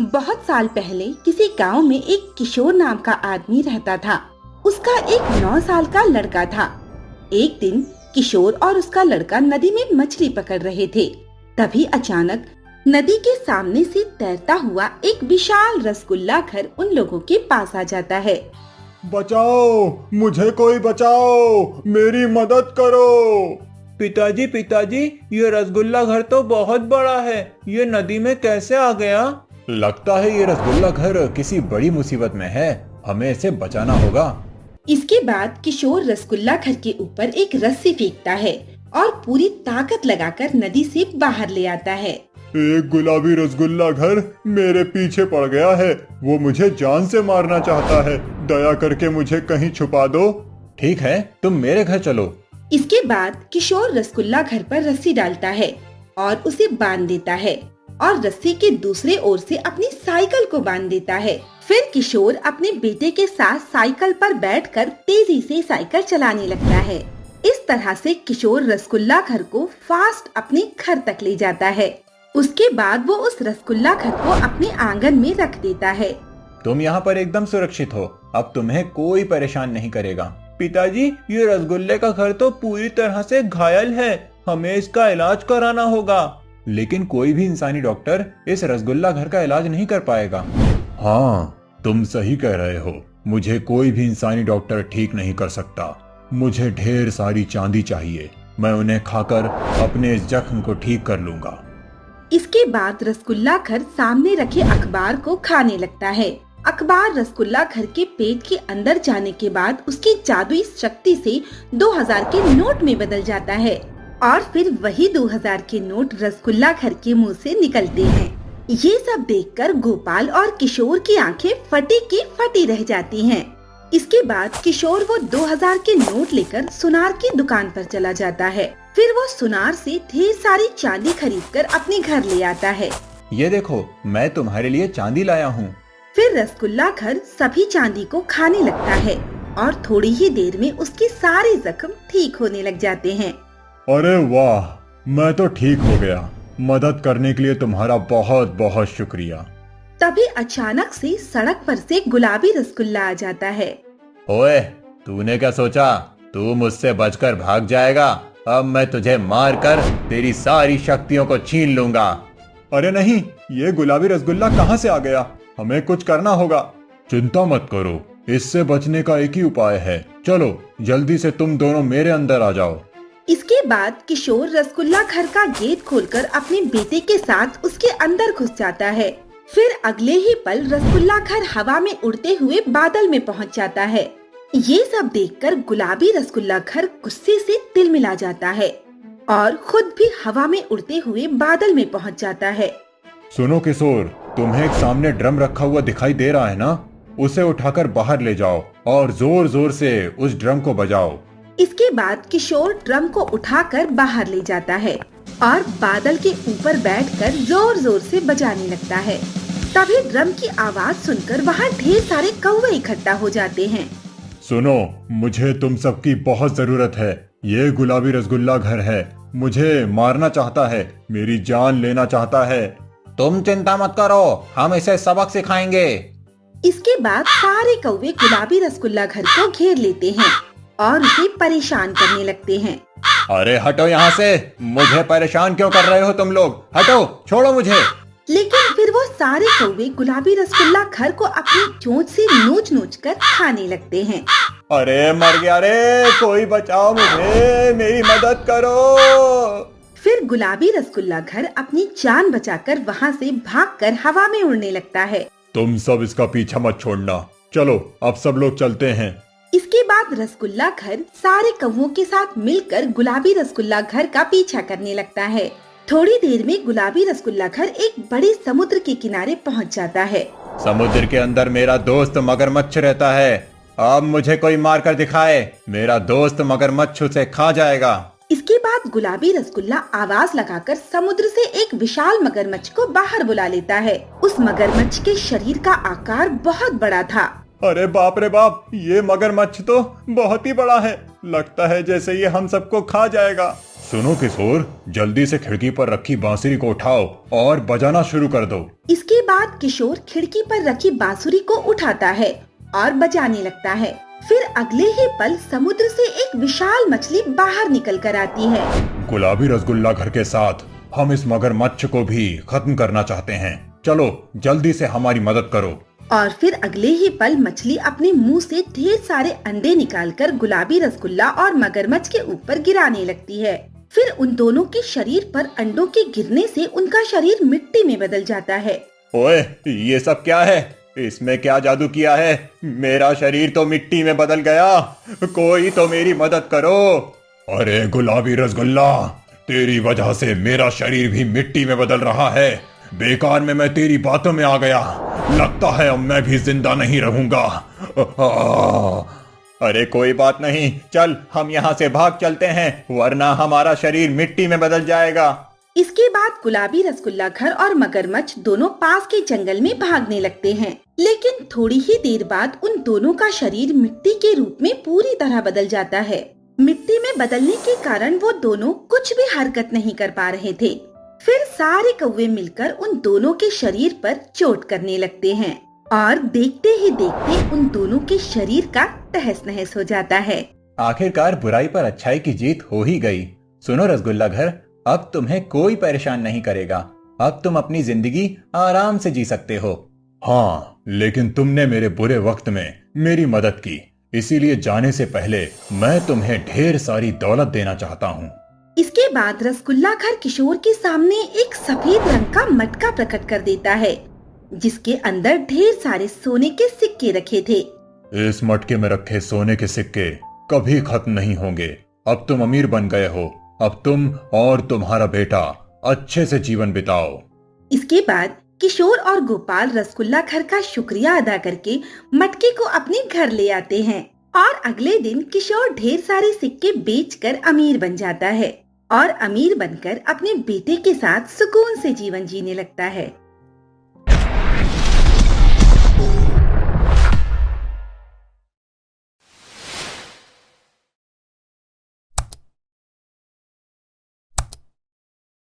बहुत साल पहले किसी गांव में एक किशोर नाम का आदमी रहता था। उसका एक 9 साल का लड़का था। एक दिन किशोर और उसका लड़का नदी में मछली पकड़ रहे थे। तभी अचानक नदी के सामने से तैरता हुआ एक विशाल रसगुल्ला घर उन लोगों के पास आ जाता है। बचाओ, मुझे कोई बचाओ, मेरी मदद करो। पिताजी पिताजी, ये रसगुल्ला घर तो बहुत बड़ा है, ये नदी में कैसे आ गया? लगता है ये रसगुल्ला घर किसी बड़ी मुसीबत में है, हमें इसे बचाना होगा। इसके बाद किशोर रसगुल्ला घर के ऊपर एक रस्सी फेंकता है और पूरी ताकत लगाकर नदी से बाहर ले आता है। एक गुलाबी रसगुल्ला घर मेरे पीछे पड़ गया है, वो मुझे जान से मारना चाहता है, दया करके मुझे कहीं छुपा दो। ठीक है, तुम मेरे घर चलो। इसके बाद किशोर रसगुल्ला घर पर रस्सी डालता है और उसे बांध देता है और रस्सी के दूसरे ओर से अपनी साइकिल को बांध देता है। फिर किशोर अपने बेटे के साथ साइकिल पर बैठकर तेजी से साइकिल चलाने लगता है। इस तरह से किशोर रसगुल्ला घर को फास्ट अपने घर तक ले जाता है। उसके बाद वो उस रसगुल्ला घर को अपने आंगन में रख देता है। तुम यहाँ पर एकदम सुरक्षित हो, अब तुम्हें कोई परेशान नहीं करेगा। पिताजी, ये रसगुल्ले का घर तो पूरी तरह से घायल है, हमें इसका इलाज कराना होगा। लेकिन कोई भी इंसानी डॉक्टर इस रसगुल्ला घर का इलाज नहीं कर पाएगा। हाँ, तुम सही कह रहे हो, मुझे कोई भी इंसानी डॉक्टर ठीक नहीं कर सकता। मुझे ढेर सारी चांदी चाहिए, मैं उन्हें खाकर अपने इस जख्म को ठीक कर लूंगा। इसके बाद रसगुल्ला घर सामने रखे अखबार को खाने लगता है। अखबार रसगुल्ला घर के पेट के अंदर जाने के बाद उसकी जादुई शक्ति से 2000 के नोट में बदल जाता है और फिर वही 2000 के नोट रसगुल्ला घर के मुंह से निकलते हैं। ये सब देखकर गोपाल और किशोर की आंखें फटी की फटी रह जाती हैं। इसके बाद किशोर वो 2000 के नोट लेकर सुनार की दुकान पर चला जाता है। फिर वो सुनार से ढेर सारी चांदी खरीदकर अपने घर ले आता है। ये देखो, मैं तुम्हारे लिए चांदी लाया हूँ। फिर रसगुल्ला घर सभी चांदी को खाने लगता है और थोड़ी ही देर में उसके सारे जख्म ठीक होने लग जाते हैं। अरे वाह, मैं तो ठीक हो गया। मदद करने के लिए तुम्हारा बहुत बहुत शुक्रिया। तभी अचानक से सड़क पर से गुलाबी रसगुल्ला आ जाता है। ओए, तूने क्या सोचा? तू मुझसे बचकर भाग जाएगा? अब मैं तुझे मारकर तेरी सारी शक्तियों को छीन लूंगा। अरे नहीं, ये गुलाबी रसगुल्ला कहाँ से आ गया? हमें कुछ करना होगा। चिंता मत करो, इससे बचने का एक ही उपाय है। चलो जल्दी से तुम दोनों मेरे अंदर आ जाओ। इसके बाद किशोर रसगुल्ला घर का गेट खोलकर अपने बेटे के साथ उसके अंदर घुस जाता है। फिर अगले ही पल रसगुल्ला घर हवा में उड़ते हुए बादल में पहुंच जाता है। ये सब देखकर गुलाबी रसगुल्ला घर गुस्से से तिलमिला जाता है और खुद भी हवा में उड़ते हुए बादल में पहुंच जाता है। सुनो किशोर, तुम्हें एक सामने ड्रम रखा हुआ दिखाई दे रहा है ना? उसे उठाकर बाहर ले जाओ और जोर जोर से उस ड्रम को बजाओ। इसके बाद किशोर ड्रम को उठाकर बाहर ले जाता है और बादल के ऊपर बैठकर जोर जोर से बजाने लगता है। तभी ड्रम की आवाज सुनकर वहाँ ढेर सारे कौवे इकट्ठा हो जाते हैं। सुनो, मुझे तुम सबकी बहुत जरूरत है। ये गुलाबी रसगुल्ला घर है, मुझे मारना चाहता है, मेरी जान लेना चाहता है। तुम चिंता मत करो, हम इसे सबक सिखाएंगे। इसके बाद सारे कौवे गुलाबी रसगुल्ला घर को घेर लेते हैं और उसे परेशान करने लगते हैं। अरे हटो यहाँ से, मुझे परेशान क्यों कर रहे हो तुम लोग? हटो, छोड़ो मुझे। लेकिन फिर वो सारे कौवे गुलाबी रसगुल्ला घर को अपनी चोंच से नोच नोच कर खाने लगते हैं। अरे मर गया रे, कोई बचाओ मुझे, मेरी मदद करो। फिर गुलाबी रसगुल्ला घर अपनी जान बचाकर वहाँ से भागकर हवा में उड़ने लगता है। तुम सब इसका पीछा मत छोड़ना, चलो अब सब लोग चलते हैं। इसके बाद रसगुल्ला घर सारे कौवों के साथ मिलकर गुलाबी रसगुल्ला घर का पीछा करने लगता है। थोड़ी देर में गुलाबी रसगुल्ला घर एक बड़े समुद्र के किनारे पहुंच जाता है। समुद्र के अंदर मेरा दोस्त मगरमच्छ रहता है, अब मुझे कोई मार कर दिखाए, मेरा दोस्त मगरमच्छ उसे खा जाएगा। इसके बाद गुलाबी रसगुल्ला आवाज लगाकर समुद्र से एक विशाल मगरमच्छ को बाहर बुला लेता है। उस मगरमच्छ के शरीर का आकार बहुत बड़ा था। अरे बाप रे बाप, ये मगरमच्छ तो बहुत ही बड़ा है, लगता है जैसे ये हम सबको खा जाएगा। सुनो किशोर, जल्दी से खिड़की पर रखी बांसुरी को उठाओ और बजाना शुरू कर दो। इसके बाद किशोर खिड़की पर रखी बांसुरी को उठाता है और बजाने लगता है। फिर अगले ही पल समुद्र से एक विशाल मछली बाहर निकल कर आती है। गुलाबी रसगुल्ला घर के साथ हम इस मगरमच्छ को भी खत्म करना चाहते हैं। चलो जल्दी से हमारी मदद करो। और फिर अगले ही पल मछली अपने मुंह से ढेर सारे अंडे निकालकर गुलाबी रसगुल्ला और मगरमच्छ के ऊपर गिराने लगती है। फिर उन दोनों के शरीर पर अंडों के गिरने से उनका शरीर मिट्टी में बदल जाता है। ओए, ये सब क्या है? इसमें क्या जादू किया है? मेरा शरीर तो मिट्टी में बदल गया। कोई तो मेरी मदद करो। अरे गुलाबी रसगुल्ला, तेरी वजह से मेरा शरीर भी मिट्टी में बदल रहा है। बेकार में मैं तेरी बातों में आ गया। लगता है अब मैं भी जिंदा नहीं रहूंगा। अरे कोई बात नहीं, चल हम यहाँ से भाग चलते हैं, वरना हमारा शरीर मिट्टी में बदल जाएगा। इसके बाद गुलाबी रसगुल्ला घर और मगरमच्छ दोनों पास के जंगल में भागने लगते हैं। लेकिन थोड़ी ही देर बाद उन दोनों का शरीर मिट्टी के रूप में पूरी तरह बदल जाता है। मिट्टी में बदलने के कारण वो दोनों कुछ भी हरकत नहीं कर पा रहे थे। फिर सारे कौवे मिलकर उन दोनों के शरीर पर चोट करने लगते हैं और देखते ही देखते उन दोनों के शरीर का तहस नहस हो जाता है। आखिरकार बुराई पर अच्छाई की जीत हो ही गई। सुनो रसगुल्ला घर, अब तुम्हें कोई परेशान नहीं करेगा। अब तुम अपनी जिंदगी आराम से जी सकते हो। हाँ, लेकिन तुमने मेरे बुरे वक्त में मेरी मदद की, इसीलिए जाने से पहले मैं तुम्हें ढेर सारी दौलत देना चाहता हूँ। इसके बाद रसगुल्ला घर किशोर के सामने एक सफेद रंग का मटका प्रकट कर देता है, जिसके अंदर ढेर सारे सोने के सिक्के रखे थे। इस मटके में रखे सोने के सिक्के कभी खत्म नहीं होंगे। अब तुम अमीर बन गए हो। अब तुम और तुम्हारा बेटा अच्छे से जीवन बिताओ। इसके बाद किशोर और गोपाल रसगुल्ला घर का शुक्रिया अदा करके मटके को अपने घर ले आते हैं और अगले दिन किशोर ढेर सारे सिक्के बेचकर अमीर बन जाता है और अमीर बनकर अपने बेटे के साथ सुकून से जीवन जीने लगता है।